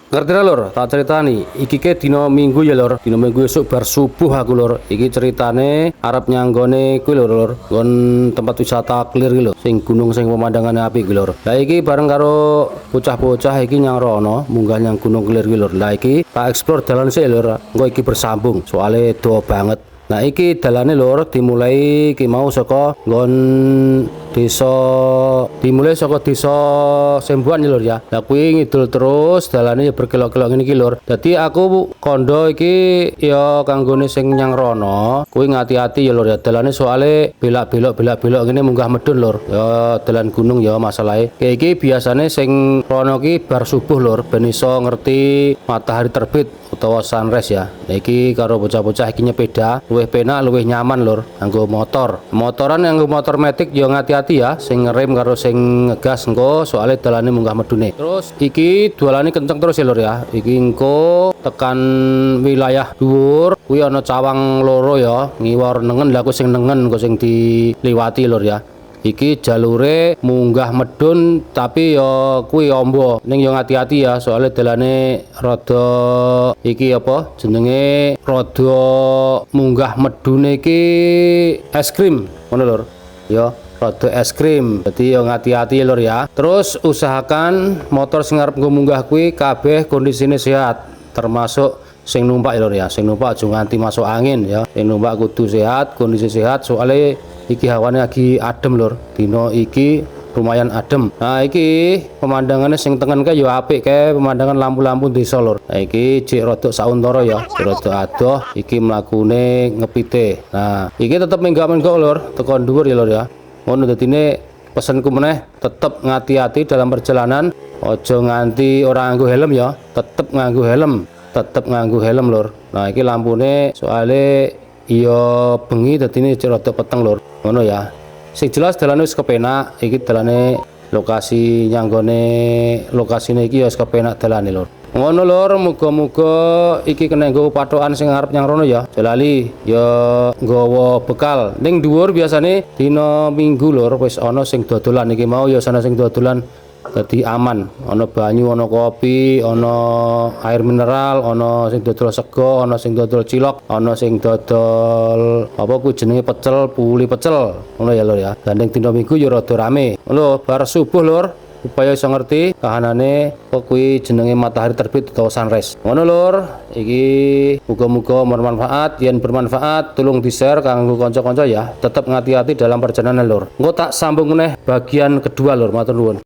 Ngerti ra lur, tak ceritani. Iki ke dina Minggu ya lur. Dina Minggu esuk bar subuh aku lur. Iki ceritane arep nyanggone kuwi lur, nggon tempat wisata Clear iki lho, sing gunung sing pemandangane apik kuwi lur. Lah iki bareng karo bocah-bocah iki nyang rono, munggah nyang Gunung Clear iki lur. Lah iki tak explore dalan sik lur. Engko iki bersambung, soalnya do banget. Nah iki dalane lur dimulai iki mau saka nggon desa Sembuan ya lur ya. Lah kuwi ngidul terus dalane ya berkelok-kelok ngene iki lur. Dadi aku kondo iki ya kanggone sing nyang rono, kuwi ngati-ati ya lur ya. Dalane soalé belak-belok ngene munggah medun lur. Ya dalan gunung ya masalahe. Kayak iki biasane sing rono ki bar subuh lur ben iso ngerti matahari terbit utawa sunrise ya. Nah iki karo bocah-bocah iki nyepeda luwih penak luwih nyaman lur nganggo motor. Motoran nganggo motor metik ya ngati-ati ya, sing ngerem karo sing ngegas engko soalnya dalane munggah medune. Terus iki dolane kenceng terus ya lur ya. Iki engko tekan wilayah dhuwur kuwi ana cawang loro ya, ngiwor nengen. Lah aku sing nengen engko sing diliwati lur ya. Iki jalure munggah medun tapi ya kuwi ombo ning ya ngati-ati ya soalnya dalane rada iki apa jenenge rada munggah medune iki es krim ngono lur ya, rada es krim. Jadi ya ngati-ati lur ya. Terus usahakan motor sing arep nggo munggah kuwi kabeh kondisine sehat, termasuk sing numpak ya lur ya. Sing numpak aja nganti masuk angin ya. Sing numpak kudu sehat, kondisi sehat soalnya iki hawane lagi adem lur. Dino iki lumayan adem. Nah iki pemandangannya sing tengen kae ya apik kae, pemandangan lampu-lampu desa lur. Nah iki jek rodok sauntara ya, rodok adoh iki mlakune ngepite. Nah iki tetep menggak-menggok lur, teko dhuwur ya lur ya. Ngono dadine pesenku meneh tetep ngati-ati dalam perjalanan, aja nganti ora nganggo helm ya, tetep nganggo helm lur. Nah iki lampune soalnya iya bengi dadine cek rada peteng lur. Ngono ya. Sing jelas dalane wis kepenak, iki dalane lokasi nyanggone lokasine iki ya wis kepenak dalane lur. Ngono lur, muga-muga iki kena nggo patokan sing arep nyang rono ya. Jalali ya nggawa bekal. Ning dhuwur biasane dina Minggu lur wis ana sing dodolan iki mau ya sana sing dodolan. Dadi aman, ana banyu, ana kopi, ana air mineral, ana sing dodol sego, ana sing dodol cilok, ana sing dodol apa ku jenenge pecel, puli pecel. Ngono ya lur ya. Gandeng dina Minggu ya rada rame. Lho, bar subuh lur, supaya iso ngerti kahanane kok kuwi jenenge matahari terbit utawa sunrise. Ngono lur, iki muga-muga bermanfaat. Yen bermanfaat tolong di-share kanggo kanca-kanca ya. Tetep ngati-ati dalam perjalanan lur. Engko tak sambung meneh bagian kedua lur, matur nuwun.